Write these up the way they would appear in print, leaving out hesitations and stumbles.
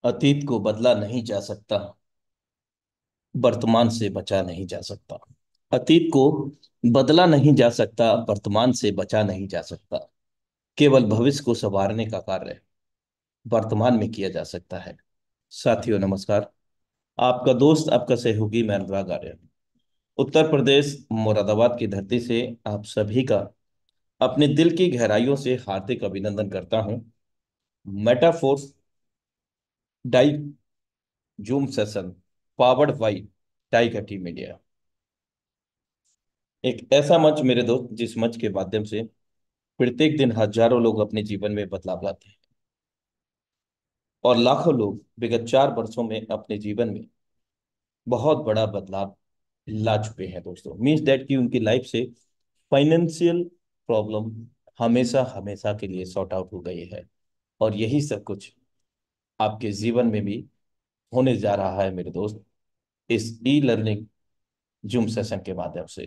अतीत को बदला नहीं जा सकता, वर्तमान से बचा नहीं जा सकता। अतीत को बदला नहीं जा सकता, वर्तमान से बचा नहीं जा सकता। केवल भविष्य को संवारने का कार्य वर्तमान में किया जा सकता है। साथियों नमस्कार। आपका दोस्त, आपका सहयोगी, मैं अनुराग आर्य, उत्तर प्रदेश मुरादाबाद की धरती से आप सभी का अपने दिल की गहराइयों से हार्दिक अभिनंदन करता हूं। मेटाफोर्स डाई Zoom session powered by Tiger T Media, एक ऐसा मंच मेरे दोस्त जिस मंच के माध्यम से प्रत्येक दिन हजारों लोग अपने जीवन में बदलाव लाते हैं और लाखों लोग विगत 4 वर्षों में अपने जीवन में बहुत बड़ा बदलाव ला चुके हैं। दोस्तों, मीन्स दैट कि उनकी लाइफ से फाइनेंशियल प्रॉब्लम हमेशा हमेशा के लिए सॉर्ट आउट हो गई है। और यही सब कुछ आपके जीवन में भी होने जा रहा है मेरे दोस्त, इस ई लर्निंग जूम सेशन के माध्यम से।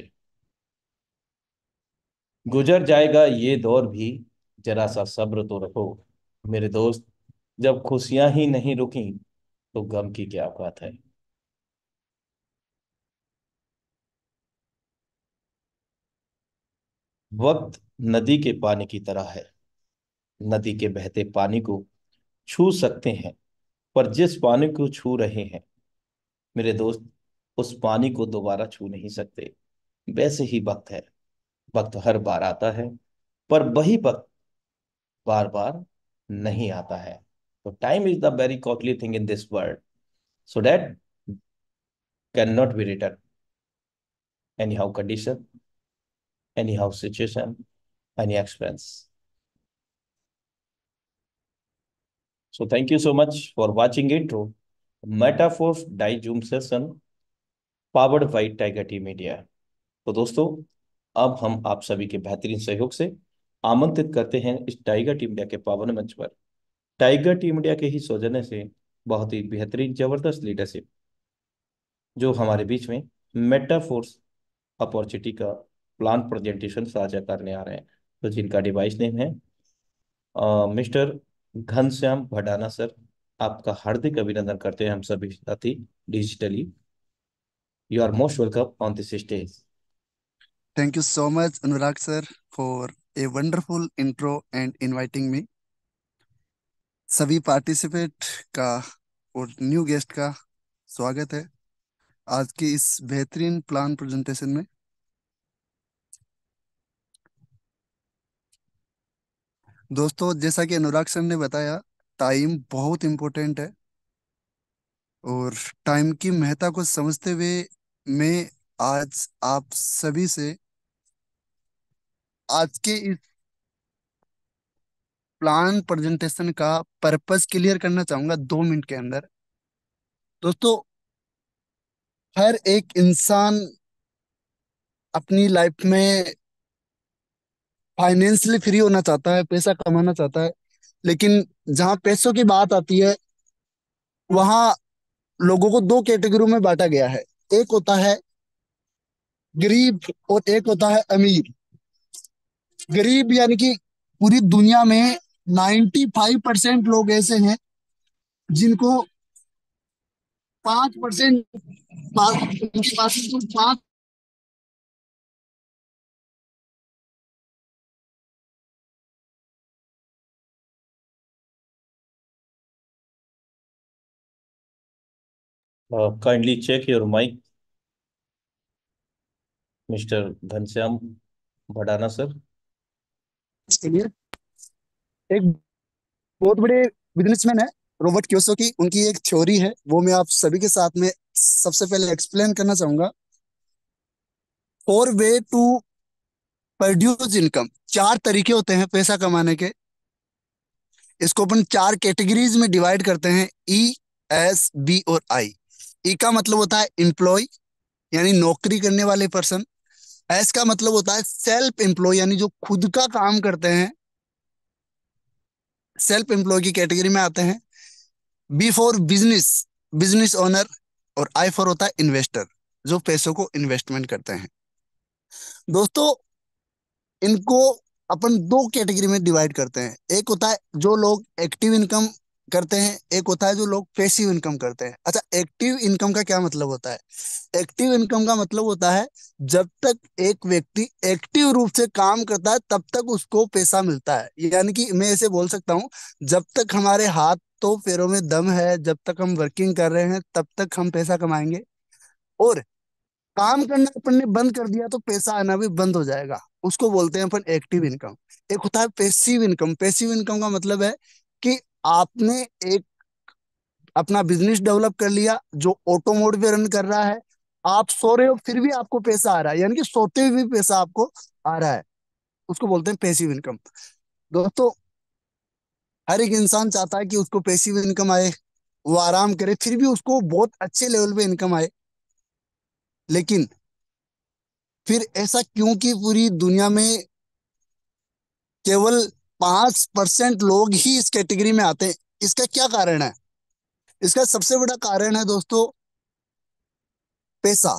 गुजर जाएगा ये दौर भी, जरा सा सब्र तो रखो मेरे दोस्त। जब खुशियां ही नहीं रुकी तो गम की क्या बात है। वक्त नदी के पानी की तरह है। नदी के बहते पानी को छू सकते हैं, पर जिस पानी को छू रहे हैं मेरे दोस्त, उस पानी को दोबारा छू नहीं सकते। वैसे ही वक्त है। वक्त हर बार आता है, पर वही वक्त बार बार नहीं आता है। तो time is the very costly thing in this world, so that can not be return any how condition, any how situation, any expense. So thank you so much for watching intro Metaphors Die Zoom session powered by Tiger Tea Media। तो दोस्तों, अब हम आप सभी के बेहतरीन सहयोग से आमंत्रित करते हैं इस टाइगर टी मीडिया के पावन मंच पर। टाइगर टी मीडिया के ही सौजन्य से बहुत ही बेहतरीन जबरदस्त लीडरशिप जो हमारे बीच में मेटाफोर्स अपॉर्चुनिटी का प्लान प्रेजेंटेशन साझा करने आ रहे हैं, तो जिनका डिवाइस नेम है मिस्टर घनश्याम भडाना सर। आपका हार्दिक अभिनंदन करते हैं हम सभी साथी digitally. You are most welcome on this stage. Thank you so much, Anurag sir, for a wonderful intro and inviting me. सभी पार्टिसिपेट का और न्यू गेस्ट का स्वागत है आज की इस बेहतरीन प्लान प्रेजेंटेशन में। दोस्तों, जैसा कि अनुराग सर ने बताया, टाइम बहुत इम्पोर्टेंट है और टाइम की महत्ता को समझते हुए मैं आज आप सभी से आज के इस प्लान प्रेजेंटेशन का पर्पस क्लियर करना चाहूंगा 2 मिनट के अंदर। दोस्तों, हर एक इंसान अपनी लाइफ में फाइनेंशियली फ्री होना चाहता है, पैसा कमाना चाहता है, लेकिन जहां पैसों की बात आती है वहां लोगों को दो कैटेगरी में बांटा गया है। एक होता है गरीब और एक होता है अमीर। गरीब यानी कि पूरी दुनिया में 95% लोग ऐसे हैं जिनको 5% उनके पास सिर्फ 5। Kindly check your mic mister Ghanshyam Bhadana sir. के लिए एक बहुत बड़े बिजनेसमैन है, रॉबर्ट कियोसाकी। उनकी एक थ्योरी है, वो मैं आप सभी के साथ में सबसे पहले एक्सप्लेन करना चाहूंगा। 4 वे टू प्रोड्यूस इनकम। 4 तरीके होते हैं पैसा कमाने के। इसको अपन 4 कैटेगरीज में डिवाइड करते हैं, ई, एस, बी और आई। ई का मतलब होता है एम्प्लॉय, यानी नौकरी करने वाले पर्सन। एस का मतलब होता है सेल्फ एम्प्लॉय, यानी जो खुद का काम करते हैं, सेल्फ एम्प्लॉय की कैटेगरी में आते हैं। B for business, business owner. और आई फॉर होता है इन्वेस्टर, जो पैसों को इन्वेस्टमेंट करते हैं। दोस्तों, इनको अपन 2 कैटेगरी में डिवाइड करते हैं। एक होता है जो लोग एक्टिव इनकम करते हैं, एक होता है जो लोग पैसिव इनकम करते हैं। अच्छा, एक्टिव इनकम का क्या मतलब होता है? एक्टिव इनकम का मतलब होता है जब तक एक व्यक्ति एक्टिव रूप से काम करता है तब तक उसको पैसा मिलता है। यानी कि मैं ऐसे बोल सकता हूँ, जब तक हमारे हाथ तो पैरों में दम है, जब तक हम वर्किंग कर रहे हैं तब तक हम पैसा कमाएंगे। और काम करना अपन ने बंद कर दिया तो पैसा आना भी बंद हो जाएगा। उसको बोलते हैं अपन एक्टिव इनकम। एक होता है पैसिव इनकम। पैसिव इनकम का मतलब है कि आपने एक अपना बिजनेस डेवलप कर लिया जो ऑटो मोड पे रन कर रहा है, आप सो रहे हो फिर भी आपको पैसा आ रहा है, यानी कि सोते हुए भी पैसा आपको आ रहा है, उसको बोलते हैं पैसिव इनकम। दोस्तों, हर एक इंसान चाहता है कि उसको पैसिव इनकम आए, वो आराम करे फिर भी उसको बहुत अच्छे लेवल पे इनकम आए। लेकिन फिर ऐसा क्यों कि पूरी दुनिया में केवल 5% लोग ही इस कैटेगरी में आते हैं? इसका क्या कारण है? इसका सबसे बड़ा कारण है दोस्तों, पैसा।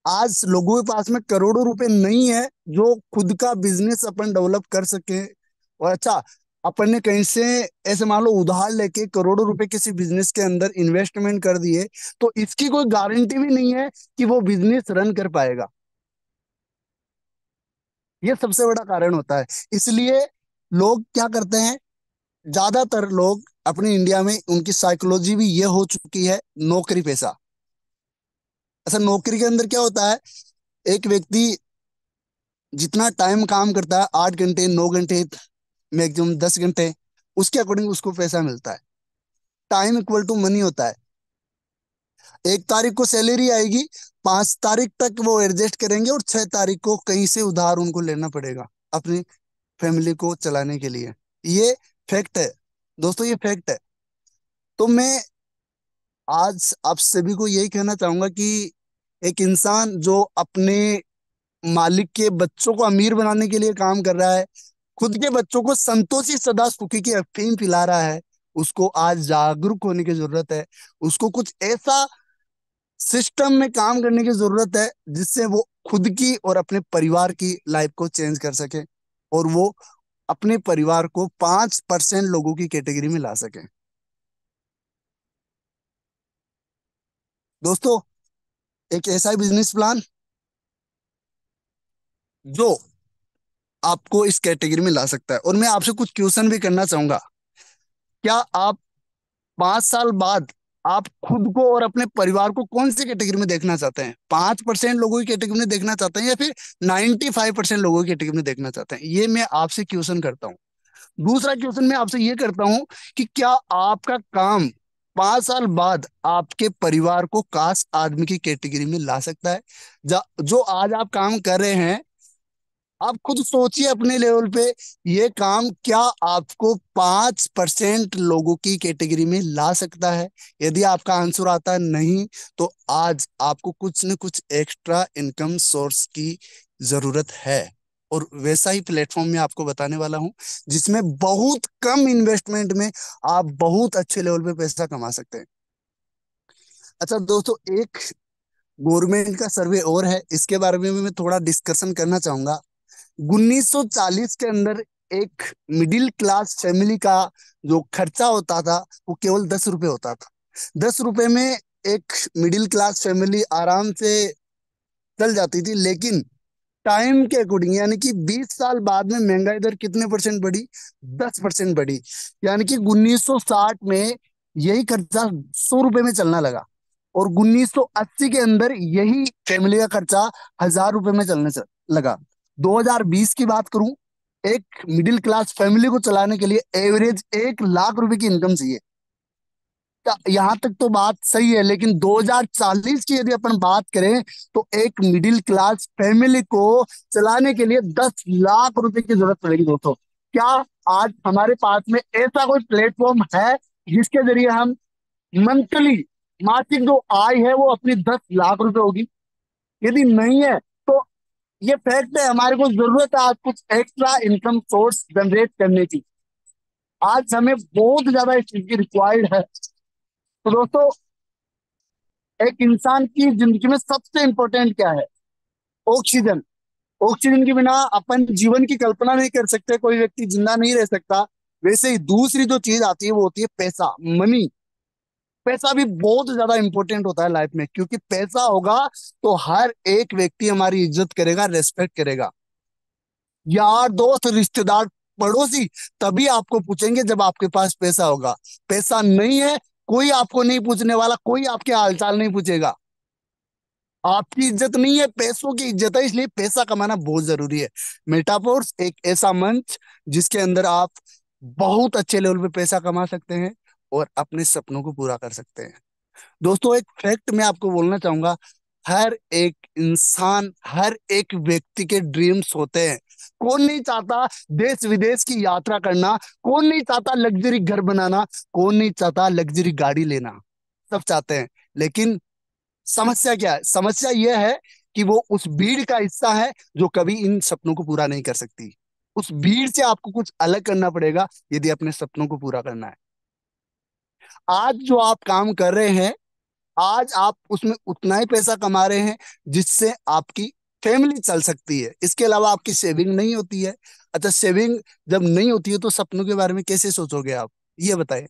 आज लोगों के पास में करोड़ों रुपए नहीं है जो खुद का बिजनेस अपन डेवलप कर सके। और अच्छा, अपन ने कहीं से ऐसे मान लो उधार लेके करोड़ों रुपए किसी बिजनेस के अंदर इन्वेस्टमेंट कर दिए, तो इसकी कोई गारंटी भी नहीं है कि वो बिजनेस रन कर पाएगा। ये सबसे बड़ा कारण होता है। इसलिए लोग क्या करते हैं, ज्यादातर लोग अपने इंडिया में, उनकी साइकोलॉजी भी ये हो चुकी है, नौकरी पैसा। अच्छा, नौकरी के अंदर क्या होता है, एक व्यक्ति जितना टाइम काम करता है, 8 घंटे 9 घंटे, मैक्सिमम 10 घंटे, उसके अकॉर्डिंग उसको पैसा मिलता है। टाइम इक्वल टू मनी होता है। 1 तारीख को सैलरी आएगी, 5 तारीख तक वो एडजस्ट करेंगे और 6 तारीख को कहीं से उधार उनको लेना पड़ेगा अपनी फैमिली को चलाने के लिए। ये फैक्ट है दोस्तों, ये फैक्ट है। तो मैं आज आप सभी को यही कहना चाहूंगा कि एक इंसान जो अपने मालिक के बच्चों को अमीर बनाने के लिए काम कर रहा है, खुद के बच्चों को संतोषी सदा सुखी की अफीम पिला रहा है, उसको आज जागरूक होने की जरूरत है। उसको कुछ ऐसा सिस्टम में काम करने की जरूरत है जिससे वो खुद की और अपने परिवार की लाइफ को चेंज कर सके, और वो अपने परिवार को 5% लोगों की कैटेगरी में ला सके। दोस्तों, एक ऐसा बिजनेस प्लान जो आपको इस कैटेगरी में ला सकता है। और मैं आपसे कुछ क्वेश्चन भी करना चाहूंगा। क्या आप 5 साल बाद आप खुद को और अपने परिवार को कौन सी कैटेगरी में देखना चाहते हैं? 5% लोगों की कैटेगरी में देखना चाहते हैं या फिर 95% लोगों की कैटेगरी में देखना चाहते हैं? ये मैं आपसे क्वेश्चन करता हूँ। दूसरा क्वेश्चन मैं आपसे ये करता हूँ कि क्या आपका काम 5 साल बाद आपके परिवार को काश आदमी की कैटेगरी में ला सकता है? जो आज आप काम कर रहे हैं, आप खुद सोचिए अपने लेवल पे, ये काम क्या आपको 5% लोगों की कैटेगरी में ला सकता है? यदि आपका आंसर आता है नहीं, तो आज आपको कुछ न कुछ एक्स्ट्रा इनकम सोर्स की जरूरत है। और वैसा ही प्लेटफॉर्म मैं आपको बताने वाला हूं जिसमें बहुत कम इन्वेस्टमेंट में आप बहुत अच्छे लेवल पे पैसा कमा सकते हैं। अच्छा दोस्तों, एक गवर्नमेंट का सर्वे और है, इसके बारे में भी मैं थोड़ा डिस्कशन करना चाहूंगा। 1940 के अंदर एक मिडिल क्लास फैमिली का जो खर्चा होता था वो केवल 10 रुपए होता था। 10 रुपए में एक मिडिल क्लास फैमिली आराम से चल जाती थी। लेकिन टाइम के अकॉर्डिंग, यानी कि 20 साल बाद में महंगाई दर कितने परसेंट बढ़ी? 10% बढ़ी। यानी कि 1960 में यही खर्चा 100 रुपए में चलना लगा, और 1980 के अंदर यही फैमिली का खर्चा 1000 रुपए में चलने लगा। 2020 की बात करूं, एक मिडिल क्लास फैमिली को चलाने के लिए एवरेज 1 लाख रुपए की इनकम चाहिए। यहाँ तक तो बात सही है, लेकिन 2040 की यदि अपन बात करें तो एक मिडिल क्लास फैमिली को चलाने के लिए 10 लाख रुपए की जरूरत पड़ेगी दोस्तों। क्या आज हमारे पास में ऐसा कोई प्लेटफॉर्म है जिसके जरिए हम मंथली, मासिक जो आय है वो अपनी 10 लाख रुपए होगी? यदि नहीं है तो ये फैक्ट है, हमारे को जरूरत है आज कुछ एक्स्ट्रा इनकम सोर्स जनरेट करने की। आज हमें बहुत ज्यादा इस चीज की रिक्वायर्ड है। तो दोस्तों, एक इंसान की जिंदगी में सबसे इंपॉर्टेंट क्या है? ऑक्सीजन। ऑक्सीजन के बिना अपन जीवन की कल्पना नहीं कर सकते, कोई व्यक्ति जिंदा नहीं रह सकता। वैसे ही दूसरी जो चीज आती है वो होती है पैसा, मनी। पैसा भी बहुत ज्यादा इंपॉर्टेंट होता है लाइफ में, क्योंकि पैसा होगा तो हर एक व्यक्ति हमारी इज्जत करेगा, रेस्पेक्ट करेगा। यार दोस्त, रिश्तेदार, पड़ोसी तभी आपको पूछेंगे जब आपके पास पैसा होगा। पैसा नहीं है, कोई आपको नहीं पूछने वाला, कोई आपके हालचाल नहीं पूछेगा। आपकी इज्जत नहीं है, पैसों की इज्जत है, इसलिए पैसा कमाना बहुत जरूरी है। मेटाफोर्स एक ऐसा मंच जिसके अंदर आप बहुत अच्छे लेवल पे पैसा कमा सकते हैं और अपने सपनों को पूरा कर सकते हैं। दोस्तों, एक फैक्ट मैं आपको बोलना चाहूंगा। हर एक इंसान, हर एक व्यक्ति के ड्रीम्स होते हैं। कौन नहीं चाहता देश विदेश की यात्रा करना? कौन नहीं चाहता लग्जरी घर बनाना? कौन नहीं चाहता लग्जरी गाड़ी लेना? सब चाहते हैं। लेकिन समस्या क्या है? समस्या यह है कि वो उस भीड़ का हिस्सा है जो कभी इन सपनों को पूरा नहीं कर सकती। उस भीड़ से आपको कुछ अलग करना पड़ेगा यदि अपने सपनों को पूरा करना है। आज जो आप काम कर रहे हैं, आज आप उसमें उतना ही पैसा कमा रहे हैं जिससे आपकी फैमिली चल सकती है। इसके अलावा आपकी सेविंग नहीं होती है। अच्छा, सेविंग जब नहीं होती है तो सपनों के बारे में कैसे सोचोगे आप? ये बताएं।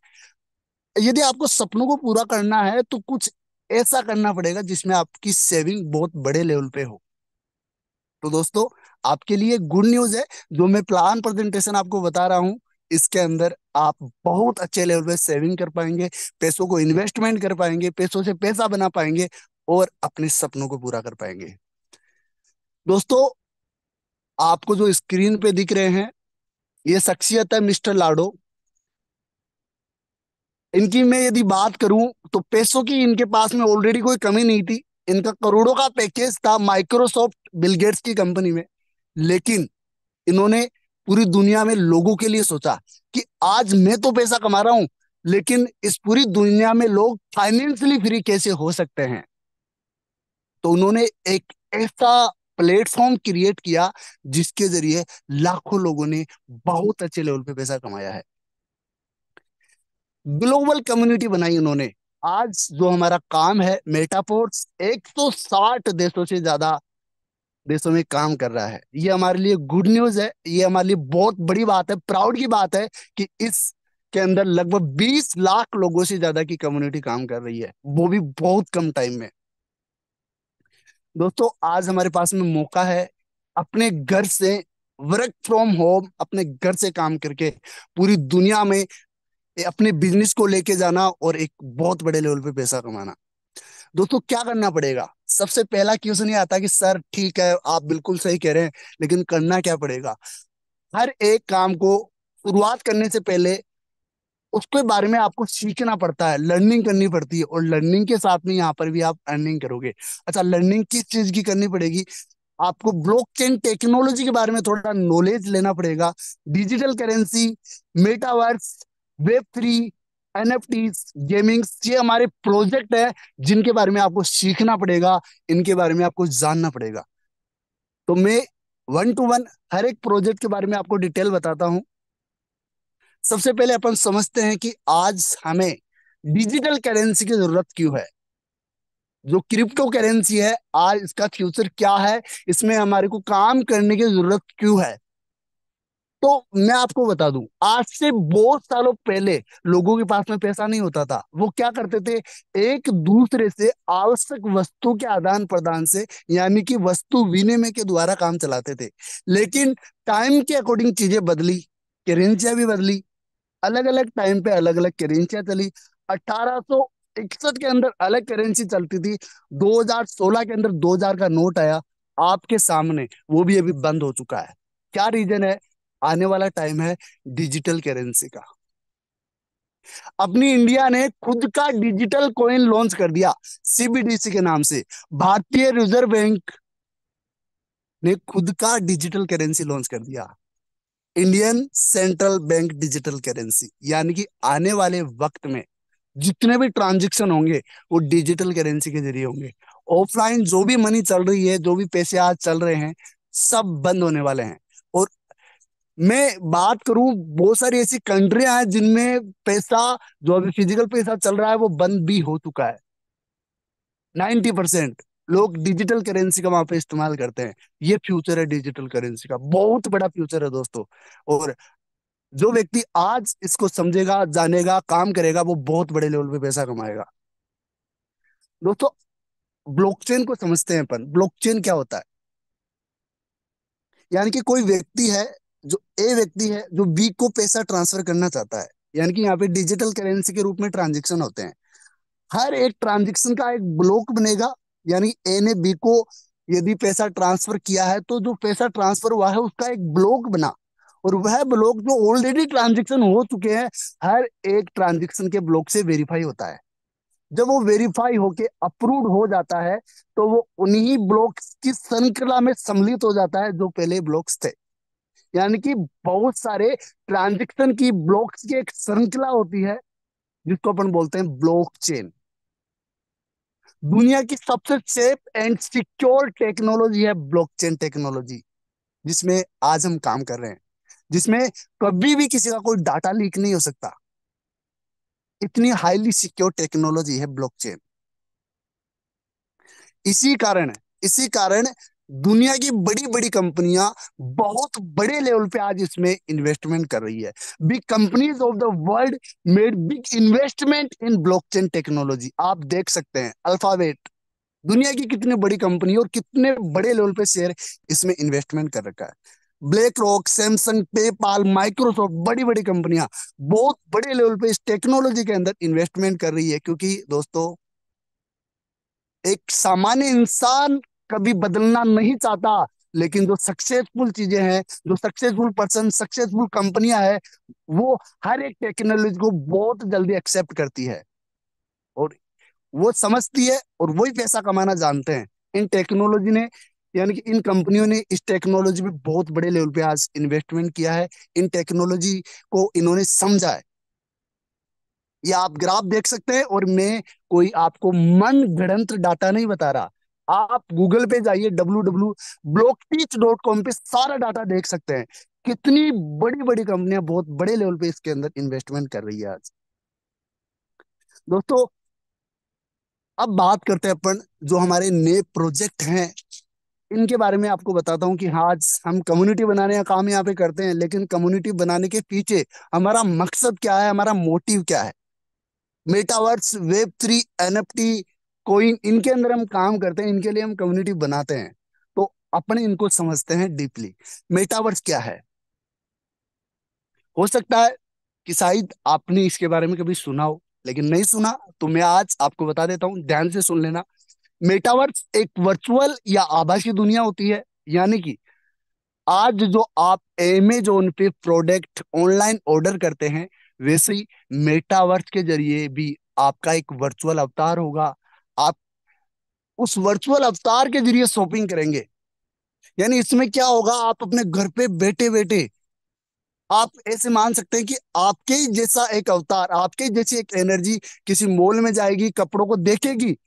यदि आपको सपनों को पूरा करना है तो कुछ ऐसा करना पड़ेगा जिसमें आपकी सेविंग बहुत बड़े लेवल पे हो। तो दोस्तों, आपके लिए गुड न्यूज है। जो मैं प्लान प्रेजेंटेशन आपको बता रहा हूँ, इसके अंदर आप बहुत अच्छे लेवल पे सेविंग कर पाएंगे, पैसों को इन्वेस्टमेंट कर पाएंगे, पैसों से पैसा बना पाएंगे और अपने सपनों को पूरा कर पाएंगे। दोस्तों, आपको जो स्क्रीन पे दिख रहे हैं, ये शख्सियत है मिस्टर लाडो। इनकी मैं यदि बात करूं तो पैसों की इनके पास में ऑलरेडी कोई कमी नहीं थी। इनका करोड़ों का पैकेज था माइक्रोसॉफ्ट, बिल गेट्स की कंपनी में। लेकिन इन्होंने पूरी दुनिया में लोगों के लिए सोचा कि आज मैं तो पैसा कमा रहा हूं, लेकिन इस पूरी दुनिया में लोग फाइनेंशियली फ्री कैसे हो सकते हैं। तो उन्होंने एक ऐसा प्लेटफॉर्म क्रिएट किया जिसके जरिए लाखों लोगों ने बहुत अच्छे लेवल पे पैसा कमाया है। ग्लोबल कम्युनिटी बनाई उन्होंने। आज जो हमारा काम है, मेटापोर्ट्स 160 देशों से ज्यादा देशों में काम कर रहा है। ये हमारे लिए गुड न्यूज है। ये हमारे लिए बहुत बड़ी बात है, प्राउड की बात है कि इस के अंदर लगभग 20 लाख लोगों से ज्यादा की कम्युनिटी काम कर रही है, वो भी बहुत कम टाइम में। दोस्तों, आज हमारे पास में मौका है अपने घर से, वर्क फ्रॉम होम, अपने घर से काम करके पूरी दुनिया में अपने बिजनेस को लेके जाना और एक बहुत बड़े लेवल पे पैसा कमाना। दोस्तों, क्या करना पड़ेगा? सबसे पहला क्वेश्चन ये आता है कि सर ठीक है, आप बिल्कुल सही कह रहे हैं, लेकिन करना क्या पड़ेगा? हर एक काम को शुरुआत करने से पहले उसके बारे में आपको सीखना पड़ता है, लर्निंग करनी पड़ती है, और लर्निंग के साथ में यहाँ पर भी आप अर्निंग करोगे। अच्छा, लर्निंग किस चीज की करनी पड़ेगी? आपको ब्लॉकचेन टेक्नोलॉजी के बारे में थोड़ा नॉलेज लेना पड़ेगा। Digital currency, metaverse, web three, NFTs, gaming, ये हमारे प्रोजेक्ट है जिनके बारे में आपको सीखना पड़ेगा, इनके बारे में आपको जानना पड़ेगा। तो मैं वन टू वन हर एक प्रोजेक्ट के बारे में आपको डिटेल बताता हूँ। सबसे पहले अपन समझते हैं कि आज हमें डिजिटल करेंसी की जरूरत क्यों है। जो क्रिप्टो करेंसी है, आज इसका फ्यूचर क्या है, इसमें हमारे को काम करने की जरूरत क्यों है? तो मैं आपको बता दूं, आज से बहुत सालों पहले लोगों के पास में पैसा नहीं होता था। वो क्या करते थे? एक दूसरे से आवश्यक वस्तु के आदान प्रदान से, यानी कि वस्तु विनिमय के द्वारा काम चलाते थे। लेकिन टाइम के अकॉर्डिंग चीजें बदली, करेंसियां भी बदली। अलग अलग टाइम पे अलग अलग करेंसियां चली। 1861 के अंदर अलग करेंसी चलती थी। 2016 के अंदर 2000 का नोट आया आपके सामने, वो भी अभी बंद हो चुका है। क्या रीजन है? आने वाला टाइम है डिजिटल करेंसी का। अपनी इंडिया ने खुद का डिजिटल कॉइन लॉन्च कर दिया, सीबीडीसी के नाम से। भारतीय रिजर्व बैंक ने खुद का डिजिटल करेंसी लॉन्च कर दिया, Indian central bank digital currency. यानी कि आने वाले वक्त में जितने भी ट्रांजैक्शन होंगे वो डिजिटल करेंसी के जरिए होंगे। ऑफलाइन जो भी मनी चल रही है, जो भी पैसे आज चल रहे हैं, सब बंद होने वाले हैं। और मैं बात करूं, बहुत सारी ऐसी कंट्रियां हैं जिनमें पैसा, जो अभी फिजिकल पैसा चल रहा है, वो बंद भी हो चुका है। 90% लोग डिजिटल करेंसी का वहां पे इस्तेमाल करते हैं। ये फ्यूचर है डिजिटल करेंसी का, बहुत बड़ा फ्यूचर है दोस्तों। और जो व्यक्ति आज इसको समझेगा, जानेगा, काम करेगा, वो बहुत बड़े लेवल पे पैसा कमाएगा। दोस्तों, ब्लॉकचेन को समझते हैं अपन। ब्लॉकचेन क्या होता है? यानी कि कोई व्यक्ति है, जो ए व्यक्ति है जो बी को पैसा ट्रांसफर करना चाहता है। यानी कि यहाँ पे डिजिटल करेंसी के रूप में ट्रांजेक्शन होते हैं। हर एक ट्रांजेक्शन का एक ब्लॉक बनेगा। यानी ए ने बी को यदि पैसा ट्रांसफर किया है, तो जो पैसा ट्रांसफर हुआ है उसका एक ब्लॉक बना, और वह ब्लॉक जो ऑलरेडी ट्रांजेक्शन हो चुके हैं, हर एक ट्रांजेक्शन के ब्लॉक से वेरीफाई होता है। जब वो वेरीफाई होके अप्रूव्ड हो जाता है, तो वो उन्हीं ब्लॉक्स की श्रृंखला में सम्मिलित हो जाता है जो पहले ब्लॉक्स थे। यानी कि बहुत सारे ट्रांजेक्शन की ब्लॉक्स की एक श्रृंखला होती है, जिसको अपन बोलते हैं ब्लॉकचेन। दुनिया की सबसे सेफ एंड सिक्योर टेक्नोलॉजी है ब्लॉकचेन टेक्नोलॉजी, जिसमें आज हम काम कर रहे हैं, जिसमें कभी भी किसी का कोई डाटा लीक नहीं हो सकता। इतनी हाईली सिक्योर टेक्नोलॉजी है ब्लॉकचेन। इसी कारण दुनिया की बड़ी बड़ी कंपनियां बहुत बड़े लेवल पे आज इसमें इन्वेस्टमेंट कर रही है। Big companies of the world made big investment in blockchain technology. आप देख सकते हैं अल्फाबेट, दुनिया की कितनी बड़ी कंपनी और कितने बड़े लेवल पे शेयर इसमें इन्वेस्टमेंट कर रखा है। Black rock, Samsung, PayPal, Microsoft, बड़ी बड़ी कंपनियां बहुत बड़े लेवल पे इस टेक्नोलॉजी के अंदर इन्वेस्टमेंट कर रही है, क्योंकि दोस्तों, एक सामान्य इंसान कभी बदलना नहीं चाहता, लेकिन जो सक्सेसफुल चीजें हैं, जो सक्सेसफुल पर्सन, सक्सेसफुल कंपनियां हैं, वो हर एक टेक्नोलॉजी को बहुत जल्दी एक्सेप्ट करती है, और वो समझती है, और वही पैसा कमाना जानते हैं। इन टेक्नोलॉजी ने, यानी कि इन कंपनियों ने इस टेक्नोलॉजी पे बहुत बड़े लेवल पे आज इन्वेस्टमेंट किया है। इन टेक्नोलॉजी को इन्होंने समझा है। ये आप ग्राफ देख सकते हैं, और मैं कोई आपको मन गढ़ंत डाटा नहीं बता रहा। आप गूगल पे जाइए, www.blockteach.com पे सारा डाटा देख सकते हैं। कितनी बड़ी बड़ी कंपनियां बहुत बड़े लेवल पे इसके अंदर इन्वेस्टमेंट कर रही है आज। दोस्तों, अब बात करते हैं अपन जो हमारे नए प्रोजेक्ट हैं, इनके बारे में आपको बताता हूँ कि हाँ, आज हम कम्युनिटी बनाने का काम यहाँ पे करते हैं, लेकिन कम्युनिटी बनाने के पीछे हमारा मकसद क्या है, हमारा मोटिव क्या है। मेटावर्स, वेब 3, एनएफटी, कोइन, इनके अंदर हम काम करते हैं, इनके लिए हम कम्युनिटी बनाते हैं। तो अपने इनको समझते हैं डीपली। मेटावर्स क्या है? हो सकता है कि शायद आपने इसके बारे में कभी सुना हो, लेकिन नहीं सुना तो मैं आज आपको बता देता हूँ, ध्यान से सुन लेना। मेटावर्स एक वर्चुअल या आभासी दुनिया होती है। यानी कि आज जो आप अमेजोन पे प्रोडक्ट ऑनलाइन ऑर्डर करते हैं, वैसे ही मेटावर्स के जरिए भी आपका एक वर्चुअल अवतार होगा। आप उस वर्चुअल अवतार के जरिए शॉपिंग करेंगे। यानी इसमें क्या होगा, आप अपने घर पे बैठे बैठे आप ऐसे मान सकते हैं कि आपके ही जैसा एक अवतार, आपके ही जैसी एक एनर्जी किसी मॉल में जाएगी, कपड़ों को देखेगी,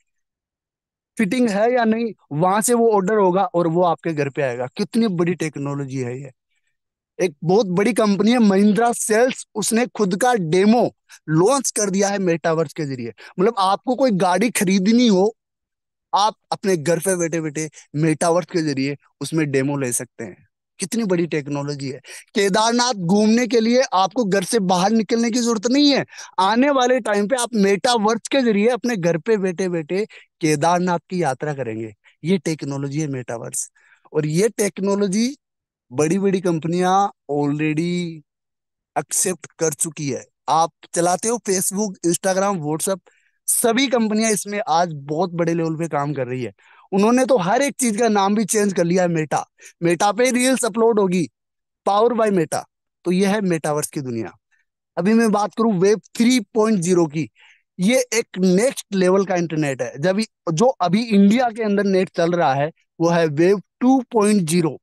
फिटिंग है या नहीं, वहां से वो ऑर्डर होगा और वो आपके घर पे आएगा। कितनी बड़ी टेक्नोलॉजी है ये। एक बहुत बड़ी कंपनी है महिंद्रा सेल्स, उसने खुद का डेमो लॉन्च कर दिया है मेटावर्स के जरिए। मतलब आपको कोई गाड़ी खरीदनी हो, आप अपने घर पे बैठे बैठे मेटावर्स के जरिए उसमें डेमो ले सकते हैं। कितनी बड़ी टेक्नोलॉजी है। केदारनाथ घूमने के लिए आपको घर से बाहर निकलने की जरूरत नहीं है। आने वाले टाइम पे आप मेटावर्स के जरिए अपने घर पे बैठे बैठे केदारनाथ की यात्रा करेंगे। ये टेक्नोलॉजी है मेटावर्स। और ये टेक्नोलॉजी बड़ी बड़ी कंपनियां ऑलरेडी एक्सेप्ट कर चुकी है। आप चलाते हो फेसबुक, इंस्टाग्राम, व्हाट्सएप, सभी कंपनियां इसमें आज बहुत बड़े लेवल पे काम कर रही है। उन्होंने तो हर एक चीज का नाम भी चेंज कर लिया है। मेटा, मेटा पे रील्स अपलोड होगी, पावर बाय मेटा। तो यह है मेटावर्स की दुनिया। अभी मैं बात करूं वेब 3.0 की। ये एक नेक्स्ट लेवल का इंटरनेट है। जब जो अभी इंडिया के अंदर नेट चल रहा है, वो है वेब 2.0,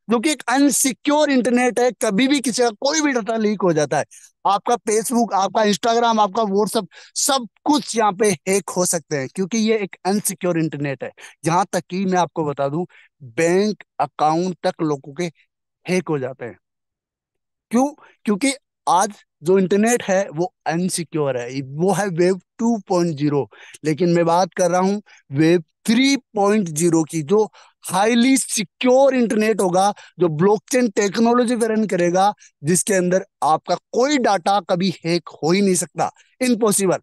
जो कि एक अनसिक्योर इंटरनेट है। कभी भी किसी का कोई भी डाटा लीक हो जाता है। आपका फेसबुक, आपका इंस्टाग्राम, आपका व्हाट्सएप, सब कुछ यहाँ पे हैक हो सकते हैं, क्योंकि ये एक अनसिक्योर इंटरनेट है। यहाँ तक कि मैं आपको बता दूं, बैंक अकाउंट तक लोगों के हैक हो जाते हैं। क्यों? क्योंकि आज जो इंटरनेट है वो अनसिक्योर है, वो है वेब 2.0। लेकिन मैं बात कर रहा हूँ वेब 3.0 की, जो हाईली सिक्योर इंटरनेट होगा, जो ब्लॉकचेन टेक्नोलॉजी पे रन करेगा, जिसके अंदर आपका कोई डाटा कभी हैक हो ही नहीं सकता, इम्पॉसिबल।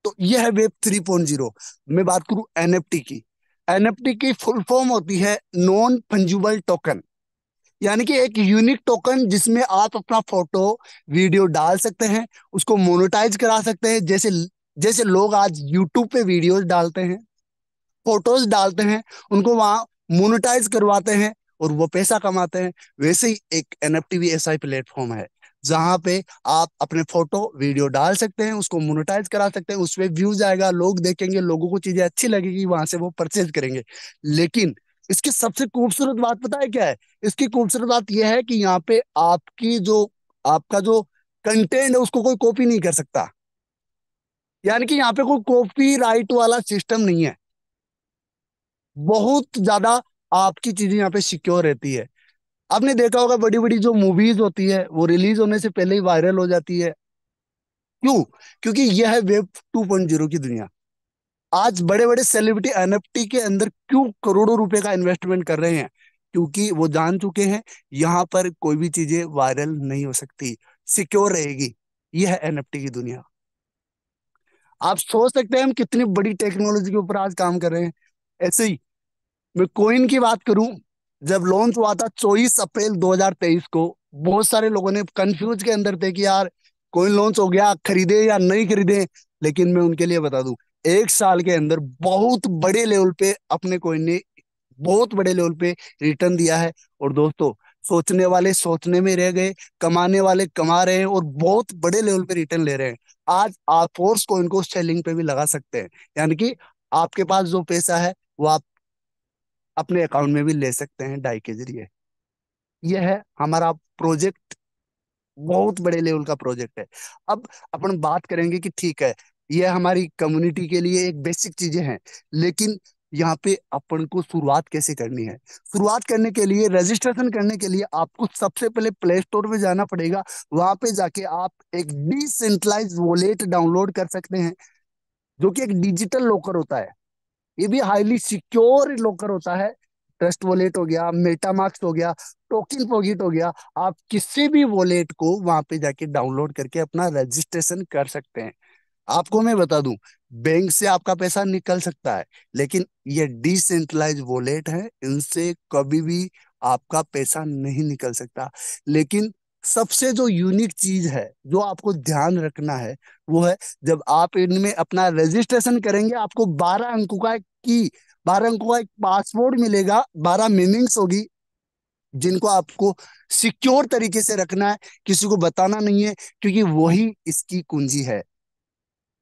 तो यह है वेब 3.0। मैं बात करूं एनएफटी की। एनएफटी की फुल फॉर्म होती है नॉन फंजिबल टोकन, यानी कि एक यूनिक टोकन जिसमें आप अपना फोटो वीडियो डाल सकते हैं, उसको मोनेटाइज करा सकते हैं। जैसे जैसे लोग आज यूट्यूब पे वीडियोस डालते हैं, फोटोज डालते हैं, उनको वहां मोनेटाइज करवाते हैं और वो पैसा कमाते हैं। वैसे ही एक एनएफटी भी ऐसा ही प्लेटफॉर्म है, जहां पे आप अपने फोटो वीडियो डाल सकते हैं, उसको मोनेटाइज करा सकते हैं, उसपे व्यूज आएगा, लोग देखेंगे, लोगों को चीजें अच्छी लगेगी, वहां से वो परचेज करेंगे। लेकिन इसकी सबसे खूबसूरत बात पता है क्या है? इसकी खूबसूरत बात यह है कि यहाँ पे आपका जो कंटेंट है उसको कोई कॉपी नहीं कर सकता, यानी कि यहाँ पे कोई कॉपी राइट वाला सिस्टम नहीं है। बहुत ज्यादा आपकी चीजें यहाँ पे सिक्योर रहती है। आपने देखा होगा बड़ी बड़ी जो मूवीज होती है वो रिलीज होने से पहले ही वायरल हो जाती है। क्यों? क्योंकि यह है वेब 2.0 की दुनिया। आज बड़े बड़े सेलिब्रिटी एनएफटी के अंदर क्यों करोड़ों रुपए का इन्वेस्टमेंट कर रहे हैं? क्योंकि वो जान चुके हैं यहाँ पर कोई भी चीजें वायरल नहीं हो सकती, सिक्योर रहेगी। यह है एनएफटी की दुनिया। आप सोच सकते हैं हम कितनी बड़ी टेक्नोलॉजी के ऊपर आज काम कर रहे हैं। ऐसे ही मैं कोइन की बात करूं, जब लॉन्च हुआ था 24 अप्रैल 2023 को, बहुत सारे लोगों ने कंफ्यूज के अंदर थे कि यार कोइन लॉन्च हो गया, खरीदे या नहीं खरीदे। लेकिन मैं उनके लिए बता दूं, 1 साल के अंदर बहुत बड़े लेवल पे अपने कोइन ने बहुत बड़े लेवल पे रिटर्न दिया है। और दोस्तों, सोचने वाले सोचने में रह गए, कमाने वाले कमा रहे हैं और बहुत बड़े लेवल पे रिटर्न ले रहे हैं। आज आप फोर्स कोइन को सेलिंग पे भी लगा सकते हैं, यानी कि आपके पास जो पैसा है वो आप अपने अकाउंट में भी ले सकते हैं डाई के जरिए। यह है हमारा प्रोजेक्ट, बहुत बड़े लेवल का प्रोजेक्ट है। अब अपन बात करेंगे कि ठीक है, ये हमारी कम्युनिटी के लिए एक बेसिक चीजें हैं, लेकिन यहाँ पे अपन को शुरुआत कैसे करनी है? शुरुआत करने के लिए, रजिस्ट्रेशन करने के लिए आपको सबसे पहले प्ले स्टोर पे जाना पड़ेगा। वहां पे जाके आप एक डिसेंट्रलाइज वॉलेट डाउनलोड कर सकते हैं, जो कि एक डिजिटल लॉकर होता है। ये भी हाईली सिक्योर लॉकर होता है। ट्रस्ट वॉलेट हो गया, मेटामास्क हो गया, टोकन पॉकेट हो गया। आप किसी भी वॉलेट को वहां पे जाके डाउनलोड करके अपना रजिस्ट्रेशन कर सकते हैं। आपको मैं बता दूं, बैंक से आपका पैसा निकल सकता है, लेकिन ये डिसेंट्रलाइज वॉलेट है, इनसे कभी भी आपका पैसा नहीं निकल सकता। लेकिन सबसे जो यूनिक चीज है, जो आपको ध्यान रखना है, वो है जब आप इनमें अपना रजिस्ट्रेशन करेंगे, आपको 12 अंकों का की 12 अंकों का एक पासवर्ड मिलेगा, 12 मीनिंग्स होगी, जिनको आपको सिक्योर तरीके से रखना है, किसी को बताना नहीं है, क्योंकि वही इसकी कुंजी है।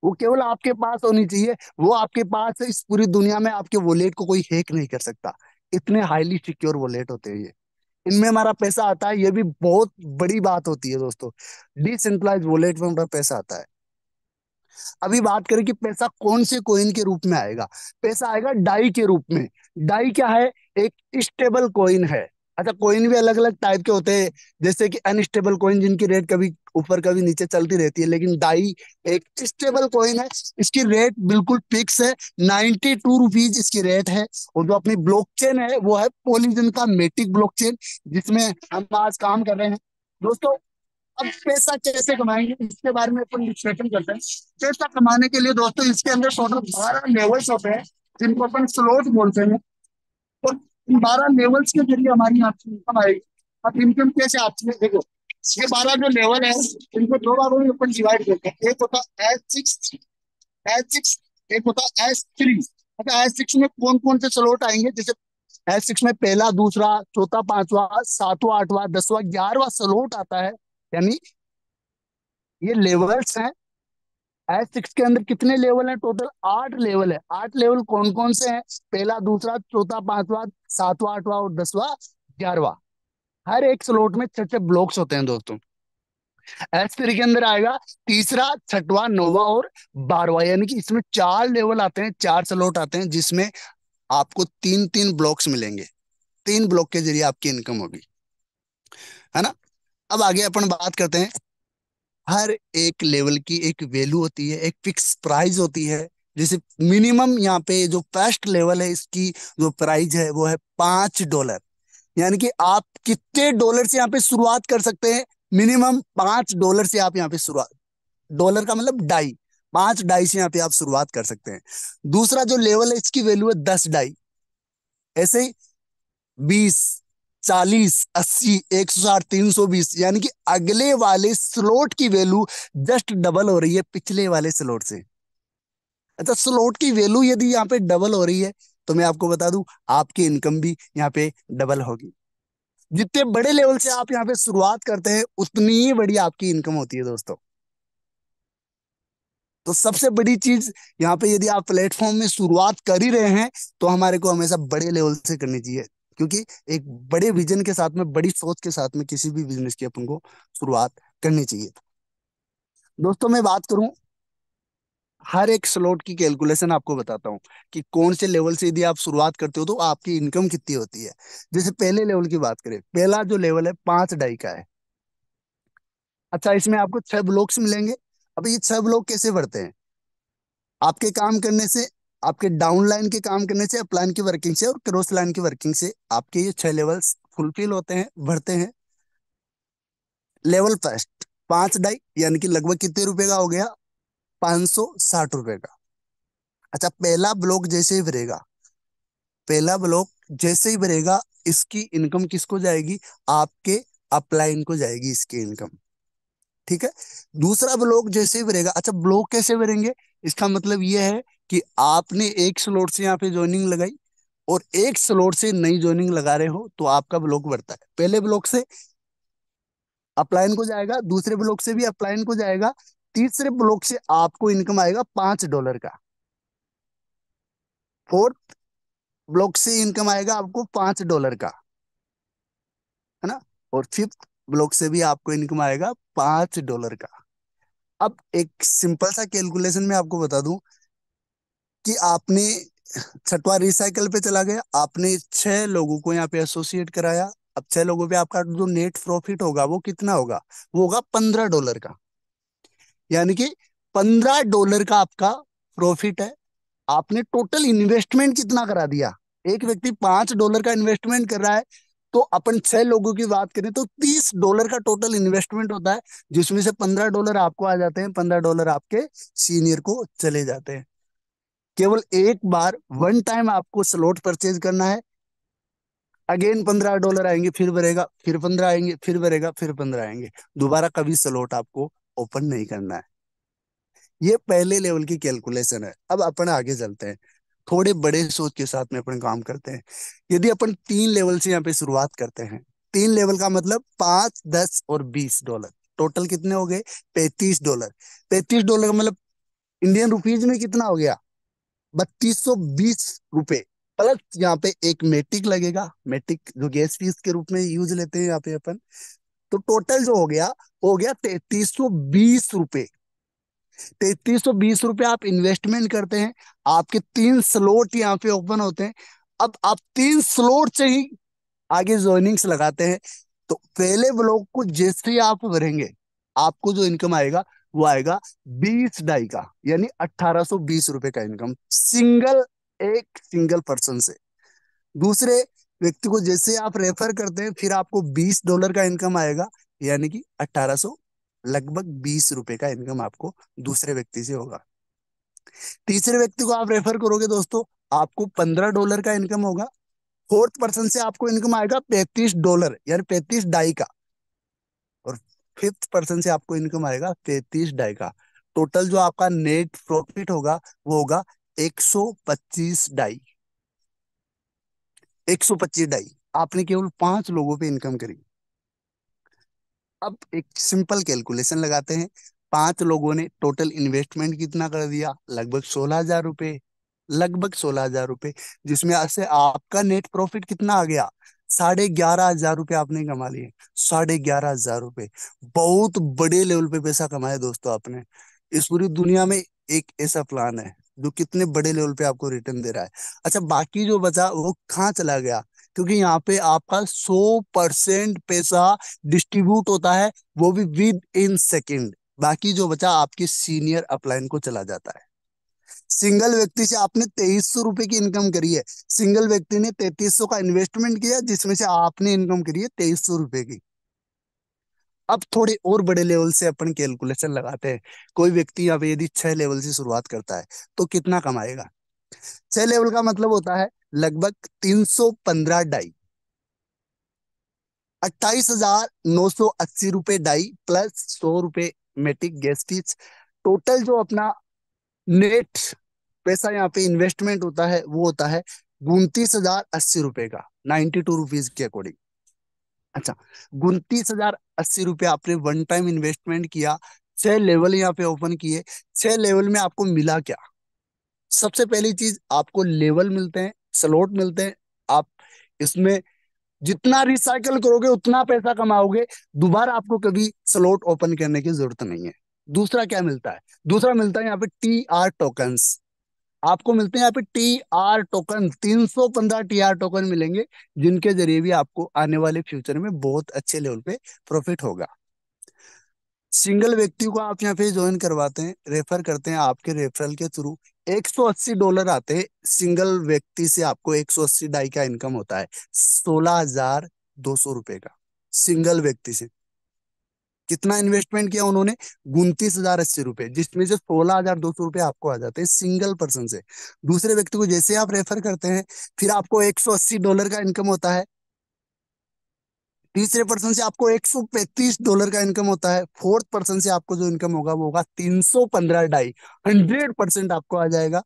वो केवल आपके पास होनी चाहिए, वो आपके पास है, इस पूरी दुनिया में आपके वॉलेट को कोई हैक नहीं कर सकता। इतने हाईली सिक्योर वॉलेट होते हैं ये। इनमें हमारा पैसा आता है, ये भी बहुत बड़ी बात होती है दोस्तों। डिसेंट्रलाइज वॉलेट में हमारा पैसा आता है। अभी बात करें कि पैसा कौन से कॉइन के रूप में आएगा। पैसा आएगा डाई के रूप में। डाई क्या है? एक स्टेबल कॉइन है। अच्छा, कॉइन भी अलग अलग टाइप के होते हैं, जैसे कि अनस्टेबल कॉइन जिनकी रेट कभी ऊपर कभी नीचे चलती रहती है, लेकिन डाई एक स्टेबल कॉइन है। इसकी रेट बिल्कुल फिक्स है, 92 रुपीज इसकी रेट है। और जो अपनी ब्लॉकचेन है वो है पॉलीजन का मेटिक ब्लॉकचेन, जिसमें हम आज काम कर रहे हैं। दोस्तों, अब पैसा कैसे कमाएंगे इसके बारे में अपन डिस्कशन करते हैं। पैसा कमाने के लिए दोस्तों, इसके अंदर टोटल 12 लेवल्स होते हैं, जिनको अपन स्लोट बोलते हैं। और इन 12 लेवल्स के जरिए हमारी यहाँ से इनकम आएगी। अब इनकम कैसे आती है देखो, ये 12 जो लेवल है, इनको दो भागों में अपन डिवाइड करते हैं। एक होता है एच सिक्स, एक होता है एच 3। अच्छा, एच 6 में कौन कौन से स्लॉट आएंगे? जैसे एच 6 में पहला, दूसरा, चौथा, पांचवा, सातवां, आठवां, 10वां, 11वां स्लॉट आता है। यानी ये लेवल्स हैं। एच 6 के अंदर कितने लेवल हैं? टोटल 8 लेवल है। 8 लेवल कौन कौन से हैं? पहला, दूसरा, चौथा, पांचवा, सातवां, आठवां और 10वां, 11वां। हर एक स्लॉट में 6 6 ब्लॉक्स होते हैं दोस्तों। एच 3 के अंदर आएगा तीसरा, छठवां, नौवां और 12वां, यानी कि इसमें 4 लेवल आते हैं, 4 स्लॉट आते हैं, जिसमें आपको 3 3 ब्लॉक्स मिलेंगे। 3 ब्लॉक के जरिए आपकी इनकम होगी, है ना? अब आगे अपन बात करते हैं। हर एक लेवल की एक वैल्यू होती है, एक फिक्स प्राइस होती है। जैसे मिनिमम यहाँ पे जो फर्स्ट लेवल है इसकी जो प्राइस है वो है $5। यानी कि आप कितने डॉलर से यहाँ पे शुरुआत कर सकते हैं? मिनिमम $5 से आप यहाँ पे शुरुआत, डॉलर का मतलब डाई, 5 डाई से यहाँ पे आप शुरुआत कर सकते हैं। दूसरा जो लेवल है इसकी वैल्यू है 10 डाई। ऐसे ही 20, 40, 80, 160, 320, यानी कि अगले वाले स्लॉट की वैल्यू जस्ट डबल हो रही है पिछले वाले स्लॉट से। अच्छा, स्लॉट की वैल्यू यदि यहाँ पे डबल हो रही है तो मैं आपको बता दूं आपकी इनकम भी यहाँ पे डबल होगी। जितने बड़े लेवल से आप यहाँ पे शुरुआत करते हैं उतनी ही बड़ी आपकी इनकम होती है दोस्तों। तो सबसे बड़ी चीज यहाँ पे, यदि आप प्लेटफॉर्म में शुरुआत कर ही रहे हैं तो हमारे को हमेशा बड़े लेवल से करनी चाहिए, क्योंकि एक बड़े विजन के साथ में, बड़ी सोच के साथ में किसी भी बिजनेस की अपन को शुरुआत करनी चाहिए। दोस्तों मैं बात करूं हर एक स्लॉट की कैलकुलेशन आपको बताता हूँ कि कौन से लेवल से यदि आप शुरुआत करते हो तो आपकी इनकम कितनी होती है। जैसे पहले लेवल की बात करें, पहला जो लेवल है 5 डाई का है। अच्छा, इसमें आपको 6 ब्लॉक्स मिलेंगे। अब ये 6 ब्लॉक कैसे बढ़ते हैं? आपके काम करने से, आपके डाउन लाइन के काम करने से, अप लाइन की वर्किंग से और क्रॉस लाइन की वर्किंग से आपके ये 6 लेवल्स फुलफिल होते हैं, बढ़ते हैं। लेवल फर्स्ट 5 डाई, यानी कि लगभग कितने रुपए का हो गया? ₹560 का। अच्छा, पहला ब्लॉक जैसे ही भरेगा, पहला ब्लॉक जैसे ही भरेगा, इसकी इनकम किसको जाएगी? आपके अपलाइन को जाएगी इसकी इनकम। ठीक है। दूसरा ब्लॉक जैसे ही भरेगा, अच्छा ब्लॉक कैसे भरेंगे? इसका मतलब ये है कि आपने एक स्लॉट से यहाँ पे ज्वाइनिंग लगाई और एक स्लॉट से नई ज्वाइनिंग लगा रहे हो तो आपका ब्लॉक बढ़ता है। पहले ब्लॉक से अपलाइन को जाएगा, दूसरे ब्लॉक से भी अपलाइन को जाएगा, तीसरे ब्लॉक से आपको इनकम आएगा $5 का, फोर्थ ब्लॉक से इनकम आएगा आपको $5 का, है ना? और फिफ्थ ब्लॉक से भी आपको इनकम आएगा $5 का। अब एक सिंपल सा कैलकुलेशन में आपको बता दूं कि आपने छठवां रिसाइकल पे चला गया, आपने 6 लोगों को यहाँ पे एसोसिएट कराया। अब 6 लोगों पे आपका जो नेट प्रॉफिट होगा वो कितना होगा? वो होगा $15 का। यानी कि $15 का आपका प्रॉफिट है। आपने टोटल इन्वेस्टमेंट कितना करा दिया? एक व्यक्ति $5 का इन्वेस्टमेंट कर रहा है, तो अपन 6 लोगों की बात करें तो $30 का टोटल इन्वेस्टमेंट होता है, जिसमें से $15 आपको आ जाते हैं, $15 आपके सीनियर को चले जाते हैं। केवल एक बार वन टाइम आपको स्लॉट परचेज करना है, अगेन $15 आएंगे, फिर भरेगा, फिर 15 आएंगे, फिर भरेगा, फिर 15 आएंगे। दोबारा कभी स्लॉट आपको ओपन नहीं करना है। ये पहले लेवल की कैलकुलेशन है। अब अपन आगे चलते हैं, थोड़े बड़े सोच के साथ में अपन काम करते हैं। यदि अपन 3 लेवल से यहाँ पे शुरुआत करते हैं, 3 लेवल का मतलब 5, 10 और $20, टोटल कितने हो गए? $35। $35 का मतलब इंडियन रुपीज में कितना हो गया? ₹3220। प्लस यहाँ पे एक मेटिक लगेगा, मेटिक जो गैस फीस के रूप में यूज लेते हैं यहाँ पे अपन। तो टोटल जो हो गया ₹3320। ₹3320 आप इन्वेस्टमेंट करते हैं, आपके 3 स्लॉट यहाँ पे ओपन होते हैं। अब आप 3 स्लॉट से ही आगे ज्वाइनिंग्स लगाते हैं। तो पहले ब्लॉक को जैसे ही आप भरेंगे, आपको जो इनकम आएगा वो आएगा 20 डाई का, यानी ₹1820 का इनकम, एक सिंगल पर्सन से। दूसरे व्यक्ति को जैसे आप रेफर करते हैं फिर आपको $20 का इनकम आएगा, यानी कि 1800, लगभग ₹20 का इनकम आपको दूसरे व्यक्ति से होगा। तीसरे व्यक्ति को आप रेफर करोगे दोस्तों, आपको $15 का इनकम होगा। फोर्थ पर्सन से आपको इनकम आएगा $35, यानी 35 डाई का। और फिफ्थ पर्सन से आपको इनकम आएगा 33 डाई का। टोटल जो आपका नेट प्रॉफिट होगा वो होगा 125 डाई। 125 डाई आपने केवल 5 लोगों पे इनकम करी। अब एक सिंपल कैलकुलेशन लगाते हैं। 5 लोगों ने टोटल इन्वेस्टमेंट कितना कर दिया? लगभग 16,000 रुपए, लगभग 16,000 रुपए, जिसमें से आपका नेट प्रॉफिट कितना आ गया? 11,500 रुपये आपने कमा लिए। 11,500 रुपये, बहुत बड़े लेवल पे पैसा कमाया दोस्तों आपने। इस पूरी दुनिया में एक ऐसा प्लान है जो कितने बड़े लेवल पे आपको रिटर्न दे रहा है। अच्छा, बाकी जो बचा वो कहाँ चला गया? क्योंकि यहाँ पे आपका 100% पैसा डिस्ट्रीब्यूट होता है, वो भी विद इन सेकेंड। बाकी जो बचा आपके सीनियर अपलाइन को चला जाता है। सिंगल व्यक्ति से आपने 2300 रुपए की इनकम करी है। सिंगल व्यक्ति ने 3300 का इन्वेस्टमेंट किया, जिसमें से आपने इनकम करी है 2300 रुपए की। अब थोड़े और बड़े लेवल से अपन कैलकुलेशन लगाते हैं। कोई व्यक्ति यहाँ पे यदि 6 लेवल से शुरुआत करता है तो कितना कमाएगा? 6 लेवल का मतलब होता है लगभग 315 डाई, 28,980 रुपए डाई प्लस 100 रुपए मेटिक गैस फीस। टोटल जो अपना नेट पैसा यहाँ पे इन्वेस्टमेंट होता है वो होता है 29,080 रुपए का, 92 रुपीज के अकॉर्डिंग। अच्छा, 29,080 रुपये आपने वन टाइम इन्वेस्टमेंट किया। 6 लेवल यहाँ पे ओपन किए। 6 लेवल में आपको मिला क्या? सबसे पहली चीज, आपको लेवल मिलते हैं, स्लॉट मिलते हैं। आप इसमें जितना रिसाइकल करोगे उतना पैसा कमाओगे। दोबारा आपको कभी स्लॉट ओपन करने की जरूरत नहीं है। दूसरा क्या मिलता है? दूसरा मिलता है यहाँ पे TR टोकन्स। आपको मिलते हैं यहाँ पे TR टोकन, 315 TR टोकन मिलेंगे, जिनके जरिए भी आपको आने वाले फ्यूचर में बहुत अच्छे लेवल पे प्रॉफिट होगा। सिंगल व्यक्ति को आप यहाँ पे ज्वाइन करवाते हैं, रेफर करते हैं, आपके रेफरल के थ्रू $180 आते हैं। सिंगल व्यक्ति से आपको 180 डाई का इनकम होता है, 16,200 रुपए का। सिंगल व्यक्ति से कितना इन्वेस्टमेंट किया उन्होंने? 29,080 रुपए, जिसमें से 16,200 रुपए आपको आ जाते हैं सिंगल पर्सन से। दूसरे व्यक्ति को जैसे आप रेफर करते हैं, फिर आपको $180 का इनकम होता है। तीसरे पर्सन से आपको $135 का इनकम होता है। फोर्थ पर्सन से आपको जो इनकम होगा वो होगा 315 डाई, 100% आपको आ जाएगा।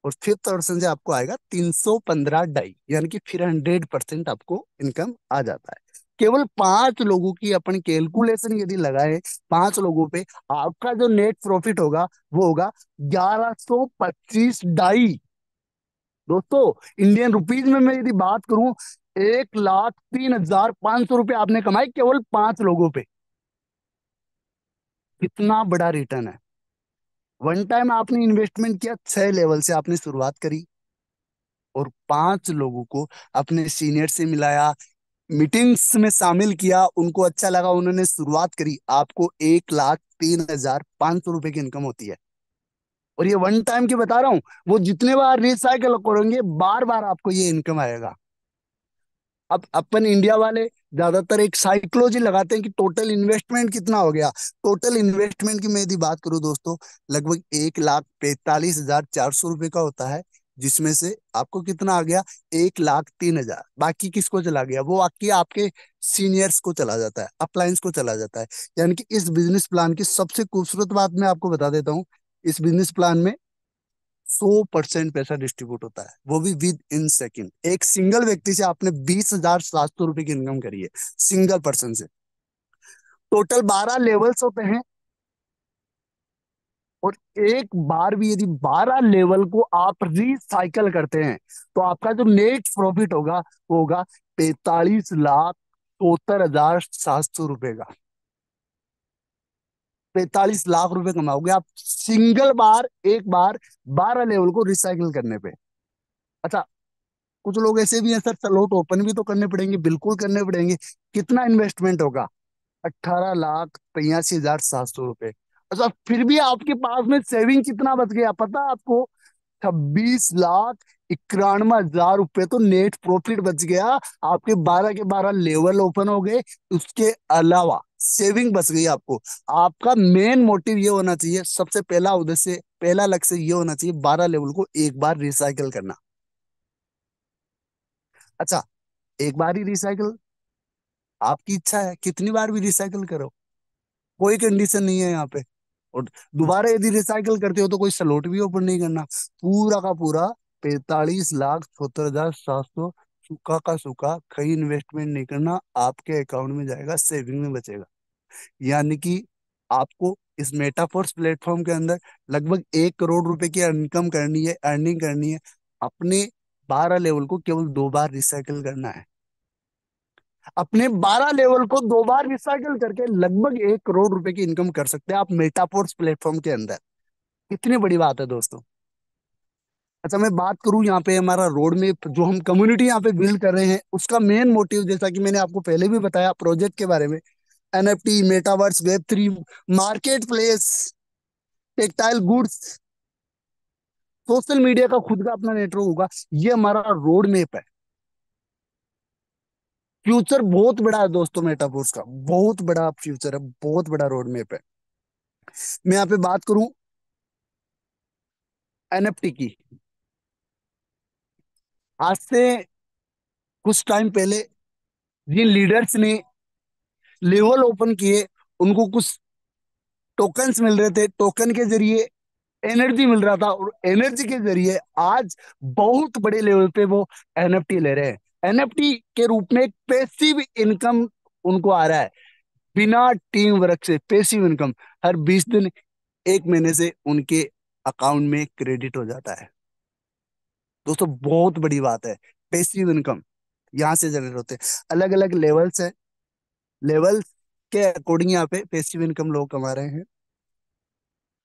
और फिफ्थ पर्सन से आपको आएगा 315 डाई, यानी कि फिर 100% आपको इनकम आ जाता है। केवल 5 लोगों की अपन कैलकुलेशन यदि लगाए, 5 लोगों पे आपका जो नेट प्रॉफिट होगा वो होगा 1125 डाई। दोस्तों, इंडियन रुपीज में मैं यदि बात करूं, 1,03,500 रुपये आपने कमाए केवल 5 लोगों पे। कितना बड़ा रिटर्न है! वन टाइम आपने इन्वेस्टमेंट किया, 6 लेवल से आपने शुरुआत करी, और 5 लोगों को अपने सीनियर से मिलाया, मीटिंग्स में शामिल किया, उनको अच्छा लगा, उन्होंने शुरुआत करी, आपको 1,03,500 रुपए की इनकम होती है। और ये वन टाइम की बता रहा हूँ, वो जितने बार रिसाइकल करेंगे बार बार आपको ये इनकम आएगा। अब अपन इंडिया वाले ज्यादातर एक साइकोलॉजी लगाते हैं कि टोटल इन्वेस्टमेंट कितना हो गया। टोटल इन्वेस्टमेंट की मैं यदि बात करूं दोस्तों, लगभग 1,45,400 रुपए का होता है, जिसमें से आपको कितना आ गया? 1,03,000। बाकी किसको चला गया? वो बाकी आपके सीनियर्स को चला जाता है, अपलायंस को चला जाता है। यानी कि इस बिजनेस प्लान की सबसे खूबसूरत बात मैं आपको बता देता हूँ। इस बिजनेस प्लान में 100% पैसा डिस्ट्रीब्यूट होता है, वो भी विद इन सेकंड। एक सिंगल व्यक्ति से आपने 20,700 रुपए की इनकम करी है, सिंगल पर्सन से। टोटल 12 लेवल्स होते हैं, और एक बार भी यदि 12 लेवल को आप रिसाइकल करते हैं तो आपका जो नेट प्रॉफिट होगा वो होगा 45,72,700 रुपए का। 45 लाख रुपए कमाओगे आप सिंगल बार, एक बार 12 लेवल को रिसाइकिल करने पे। अच्छा, कुछ लोग ऐसे भी हैं, सर स्लॉट ओपन भी तो करने पड़ेंगे। बिल्कुल करने पड़ेंगे। कितना इन्वेस्टमेंट होगा? 18,83,700 रुपए। अच्छा, फिर भी आपके पास में सेविंग कितना बच गया पता है आपको? 26,91,000 रुपए तो नेट प्रॉफिट बच गया। आपके 12 के 12 लेवल ओपन हो गए। उसके अलावा सेविंग बच गई आपको। आपका मेन मोटिव ये होना चाहिए, सबसे पहला उद्देश्य, पहला लक्ष्य ये होना चाहिए, 12 लेवल को एक बार रिसाइकिल करना। अच्छा, एक बार ही रिसाइकिल, आपकी इच्छा है कितनी बार भी रिसाइकिल करो, कोई कंडीशन नहीं है यहाँ पे। और दोबारा यदि रिसाइकिल करते हो तो कोई स्लॉट भी ओपन नहीं करना। पूरा का पूरा 45,76,700 सूखा का सूखा, कहीं इन्वेस्टमेंट नहीं करना, आपके अकाउंट में जाएगा, सेविंग में बचेगा। यानी कि आपको इस मेटाफोर्स प्लेटफॉर्म के अंदर लगभग 1 करोड़ रुपए की इनकम करनी है, अर्निंग करनी है। अपने 12 लेवल को केवल 2 बार रिसाइकिल करना है। अपने 12 लेवल को 2 बार रिसाइकिल करके लगभग 1 करोड़ रुपए की इनकम कर सकते हैं आप मेटाफोर्स प्लेटफॉर्म के अंदर। कितनी बड़ी बात है दोस्तों! अच्छा, मैं बात करूं यहाँ पे हमारा रोड मैप जो हम कम्युनिटी यहाँ पे बिल्ड कर रहे हैं, उसका मेन मोटिव, जैसा कि मैंने आपको पहले भी बताया प्रोजेक्ट के बारे में, NFT, metaverse, Web3, market place, textile goods, social media का खुद का अपना नेटवर्क होगा। ये हमारा रोड मैप है। फ्यूचर बहुत बड़ा है दोस्तों, मेटावर्स का बहुत बड़ा फ्यूचर है, बहुत बड़ा रोड मैप है। मैं यहाँ पे बात करूं एनएफटी की। आज से कुछ टाइम पहले जिन लीडर्स ने लेवल ओपन किए, उनको कुछ टोकन्स मिल रहे थे, टोकन के जरिए एनर्जी मिल रहा था, और एनर्जी के जरिए आज बहुत बड़े लेवल पे वो एनएफटी ले रहे हैं। एनएफटी के रूप में एक पैसिव इनकम उनको आ रहा है, बिना टीम वर्क से पैसिव इनकम। हर 20 दिन, एक महीने से उनके अकाउंट में क्रेडिट हो जाता है। दोस्तों बहुत बड़ी बात है। पैसिव इनकम यहाँ से जनरेट होते हैं। अलग अलग लेवल्स है, लेवल के अकॉर्डिंग यहाँ पे पैसिव इनकम लोग कमा रहे हैं।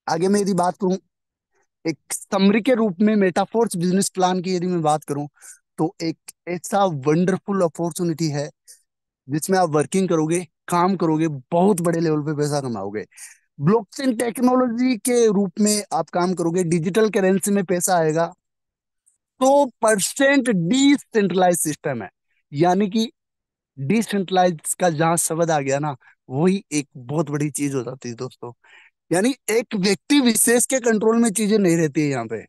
आगे मैं यदि बात करूं एक समरी के रूप में मेटाफोर्स बिजनेस प्लान की यदि मैं बात करूं, तो एक ऐसा वंडरफुल अपॉर्चुनिटी है जिसमें आप वर्किंग करोगे, काम करोगे, बहुत बड़े लेवल पे पैसा कमाओगे। ब्लॉकचेन टेक्नोलॉजी के रूप में आप काम करोगे, डिजिटल करेंसी में पैसा आएगा। 100% डिसेंट्रलाइज सिस्टम है, यानी कि डिसेंट्रलाइज का जहां शब्द आ गया ना, वही एक बहुत बड़ी चीज हो जाती है दोस्तों। यानी एक व्यक्ति विशेष के कंट्रोल में चीजें नहीं रहती है यहाँ पे।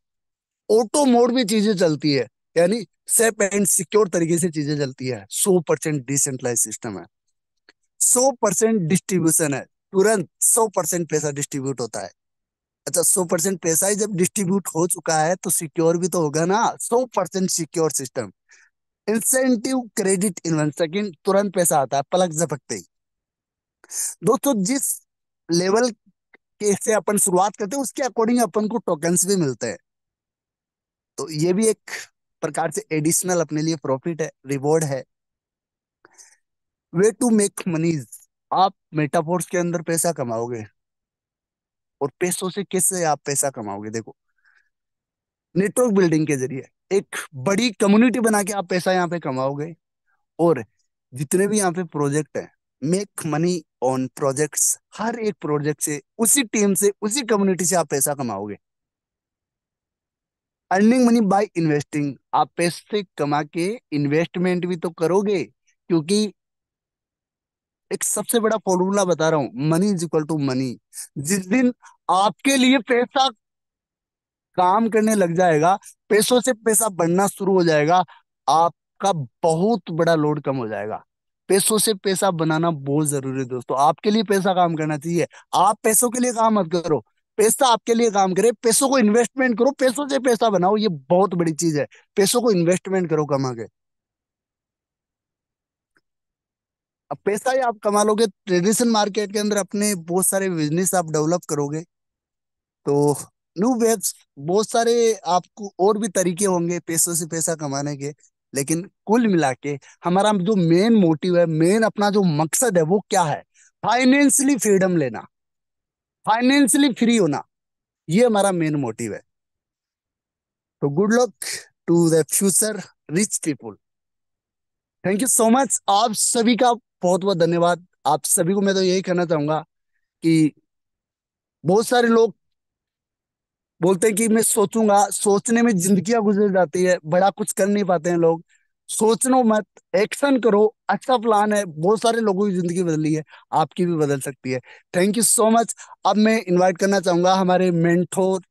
ऑटो मोड में चीजें चलती है, यानी सेफ एंड सिक्योर तरीके से चीजें चलती है। 100% डिसेंट्रलाइज सिस्टम है, 100% डिस्ट्रीब्यूशन है, तुरंत 100% पैसा डिस्ट्रीब्यूट होता है। अच्छा, 100% पैसा ही जब डिस्ट्रीब्यूट हो चुका है तो सिक्योर भी तो होगा ना। 100% secure system. Incentive credit in 1 second, तुरंत पैसा आता है पलक झपकते ही। दोस्तों जिस लेवल के से अपन शुरुआत करते हैं, उसके अकॉर्डिंग अपन को टोकन्स भी मिलते हैं। तो ये भी एक प्रकार से एडिशनल अपने लिए प्रॉफिट है, रिवॉर्ड है। Way to make moneys. आप मेटाफोर्स के अंदर पैसा कमाओगे, और पैसों से कैसे आप पैसा कमाओगे? देखो, नेटवर्क बिल्डिंग के जरिए एक बड़ी कम्युनिटी बना के आप पैसा यहाँ पे कमाओगे। और जितने भी यहाँ पे प्रोजेक्ट है, मेक मनी ऑन प्रोजेक्ट्स। हर एक प्रोजेक्ट से, उसी टीम से, उसी कम्युनिटी से आप पैसा कमाओगे। Earning money by investing. आप पैसे कमा के इन्वेस्टमेंट भी तो करोगे, क्योंकि एक सबसे बड़ा फॉर्मूला बता रहा हूं, money is equal to money. जिस दिन आपके लिए पैसा काम करने लग जाएगा, पैसों से पैसा बढ़ना शुरू हो जाएगा, आपका बहुत बड़ा लोड कम हो जाएगा। पैसों से पैसा बनाना बहुत जरूरी है दोस्तों। आपके लिए पैसा काम करना चाहिए। आप पैसों के लिए काम मत करो, पैसा आपके लिए काम करे। पैसों को इन्वेस्टमेंट करो, पैसों से पैसा बनाओ, ये बहुत बड़ी चीज है। पैसों को इन्वेस्टमेंट करो कमा के। अब पैसा ही आप कमा लोगे, ट्रेडिशनल मार्केट के अंदर अपने बहुत सारे बिजनेस आप डेवलप करोगे। तो न्यू वेब्स, बहुत सारे आपको और भी तरीके होंगे पैसों से पैसा कमाने के। लेकिन कुल मिला के हमारा जो मेन मोटिव है, मेन अपना जो मकसद है, वो क्या है? फाइनेंशियली फ्रीडम लेना, फाइनेंशियली फ्री होना, ये हमारा मेन मोटिव है। तो good luck to the future rich people. Thank you so much, आप सभी का बहुत बहुत धन्यवाद। आप सभी को मैं तो यही कहना चाहूंगा कि बहुत सारे लोग बोलते हैं कि मैं सोचूंगा, सोचने में जिंदगियां गुजर जाती है, बड़ा कुछ कर नहीं पाते हैं लोग। सोचनो मत, एक्शन करो। अच्छा प्लान है, बहुत सारे लोगों की जिंदगी बदली है, आपकी भी बदल सकती है। Thank you so much. अब मैं इनवाइट करना चाहूंगा हमारे mentor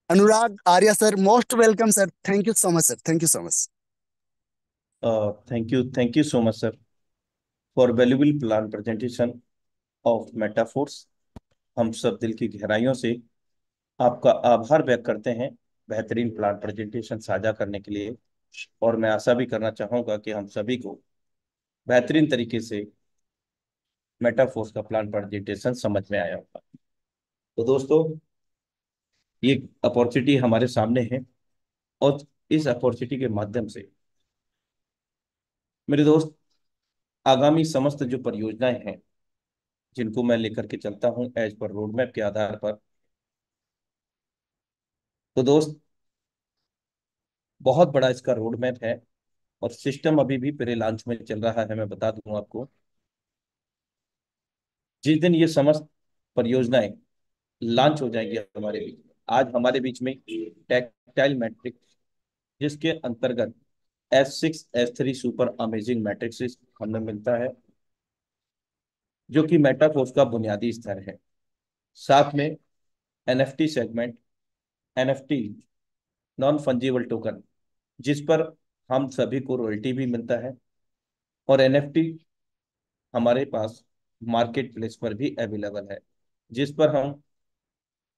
Anurag Arya sir. Most welcome sir, thank you so much sir, thank you so much. Thank you so much sir for valuable plan presentation of Metaforce. हम सब दिल की गहराइयों से आपका आभार व्यक्त करते हैं बेहतरीन प्लान प्रेजेंटेशन साझा करने के लिए। और मैं आशा भी करना चाहूंगा कि हम सभी को बेहतरीन तरीके से मेटाफोर्स का प्लान प्रेजेंटेशन समझ में आया होगा। तो दोस्तों, ये अपॉर्चुनिटी हमारे सामने है, और इस अपॉर्चुनिटी के माध्यम से मेरे दोस्त, आगामी समस्त जो परियोजनाएं हैं जिनको मैं लेकर के चलता हूं एज पर रोड मैप के आधार पर, तो दोस्त बहुत बड़ा इसका रोड मैप है। और सिस्टम अभी भी प्री लॉन्च में चल रहा है। मैं बता दूं आपको, जिस दिन ये समस्त परियोजनाएं लॉन्च हो जाएंगी हमारे बीच में, आज हमारे बीच में टेक्टाइल मैट्रिक्स, जिसके अंतर्गत S6 S3 super amazing matrix हमें मिलता है, जो कि मेटाफोर्स का बुनियादी स्तर है। साथ में NFT segment, NFT non fungible token, जिस पर हम सभी को रॉयल्टी भी मिलता है, और NFT हमारे पास मार्केट प्लेस पर भी अवेलेबल है, जिस पर हम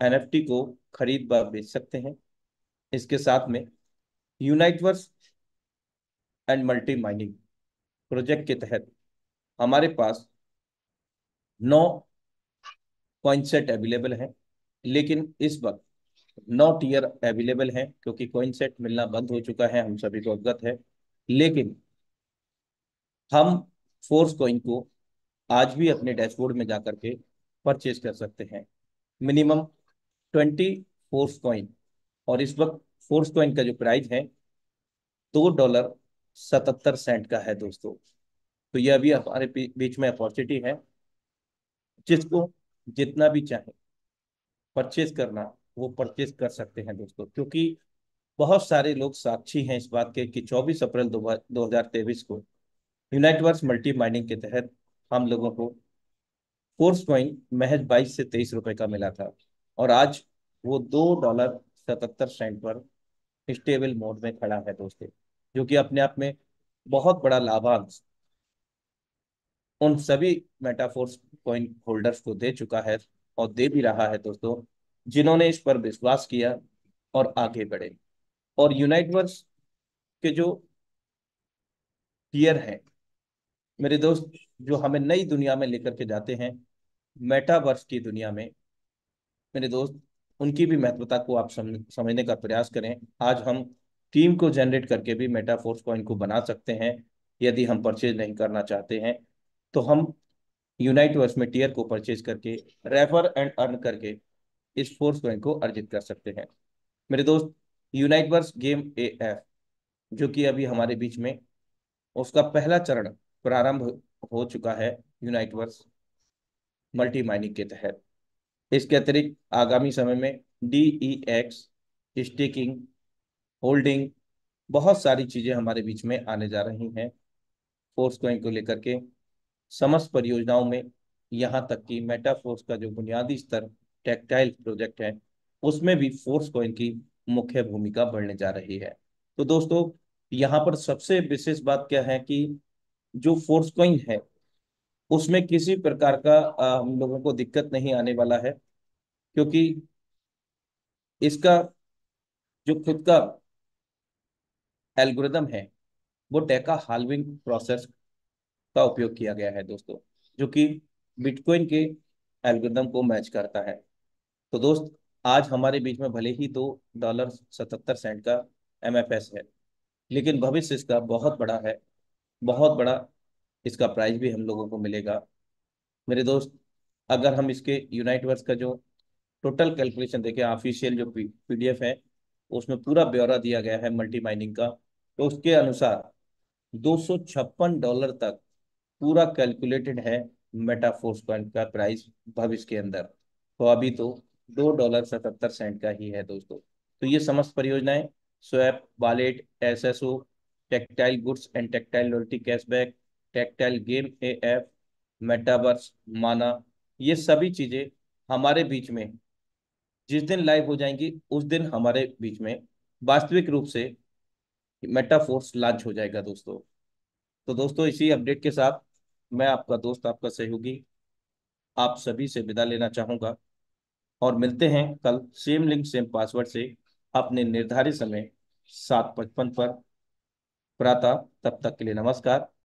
NFT को खरीद व बेच सकते हैं। इसके साथ में यूनाइटवर्स एंड मल्टी माइनिंग प्रोजेक्ट के तहत हमारे पास 9 कॉइन सेट अवेलेबल हैं, लेकिन इस वक्त 9 टीयर अवेलेबल हैं, क्योंकि कॉइन सेट मिलना बंद हो चुका है, हम सभी को अवगत है। लेकिन हम फोर्स कॉइन को आज भी अपने डैशबोर्ड में जाकर के परचेज कर सकते हैं, मिनिमम 20 फोर्स कॉइन। और इस वक्त फोर्स कॉइन का जो प्राइस है $2.77 का है दोस्तों। तो यह भी हमारे बीच में अपॉर्चुनिटी है, जिसको जितना भी चाहे परचेज करना वो परचेज कर सकते हैं दोस्तों, क्योंकि बहुत सारे लोग साक्षी हैं इस बात के कि 24 अप्रैल 2023 को यूनाइटवर्स मल्टी माइनिंग के तहत हम लोगों को फोर्स कॉइन महज 22 से 23 रुपए का मिला था, और आज वो $2.77 पर स्टेबल मोड में खड़ा है दोस्तों, जो कि अपने आप में बहुत बड़ा लाभांश उन सभी मेटाफोर्स कॉइन होल्डर्स को दे चुका है, और दे भी रहा है दोस्तों, जिन्होंने इस पर विश्वास किया और आगे बढ़े। और यूनाइटवर्स के जो टीयर हैं मेरे दोस्त, जो हमें नई दुनिया में लेकर के जाते हैं, मेटावर्स की दुनिया में मेरे दोस्त, उनकी भी महत्वता को आप समझने का प्रयास करें। आज हम टीम को जनरेट करके भी मेटाफोर्स कॉइन को बना सकते हैं। यदि हम परचेज नहीं करना चाहते हैं, तो हम यूनाइटवर्स में टीयर को परचेज करके रेफर एंड अर्न करके इस फोर्स कॉइन को अर्जित कर सकते हैं मेरे दोस्त। यूनाइटवर्स गेम AF, जो कि अभी हमारे बीच में उसका पहला चरण प्रारंभ हो चुका है यूनाइटवर्स मल्टी माइनिंग के तहत। इसके अतिरिक्त आगामी समय में DEX, स्टेकिंग, होल्डिंग, बहुत सारी चीजें हमारे बीच में आने जा रही हैं फोर्स कॉइन को लेकर के। समस्त परियोजनाओं में, यहाँ तक कि मेटाफोर्स का जो बुनियादी स्तर टेक्टाइल प्रोजेक्ट है, उसमें भी फोर्स कॉइन की मुख्य भूमिका बढ़ने जा रही है। तो दोस्तों, यहाँ पर सबसे विशेष बात क्या है कि जो फोर्स कॉइन है उसमें किसी प्रकार का हम लोगों को दिक्कत नहीं आने वाला है, क्योंकि इसका जो खुद का एल्गोरिदम है वो डेका हाल्विंग प्रोसेस का उपयोग किया गया है दोस्तों, जो कि बिटकॉइन के एल्गोरिदम को मैच करता है। तो दोस्त, आज हमारे बीच में भले ही $2.77 का MFS है, लेकिन भविष्य इसका बहुत बड़ा है, बहुत बड़ा इसका प्राइस भी हम लोगों को मिलेगा मेरे दोस्त। अगर हम इसके यूनाइटवर्स का जो टोटल कैलकुलेशन देखें, ऑफिशियल जो PDF है, उसमें पूरा ब्यौरा दिया गया है मल्टी माइनिंग का, तो उसके अनुसार $256 तक पूरा कैलकुलेटेड है मेटाफोर्स कॉइन का प्राइस भविष्य के अंदर। तो अभी तो $2.77 का ही है दोस्तों। तो ये समस्त परियोजनाएं, swap, wallet, SSO, tactile goods and tactile loyalty cashback, tactile game AF, metaverse, माना, ये सभी चीजें हमारे बीच में जिस दिन लाइव हो जाएंगी, उस दिन हमारे बीच में वास्तविक रूप से मेटाफोर्स लॉन्च हो जाएगा दोस्तों। तो दोस्तों, इसी अपडेट के साथ मैं आपका दोस्त, आपका सहयोगी, आप सभी से विदा लेना चाहूंगा, और मिलते हैं कल सेम लिंक सेम पासवर्ड से अपने निर्धारित समय 7:55 पर प्रातः। तब तक के लिए नमस्कार।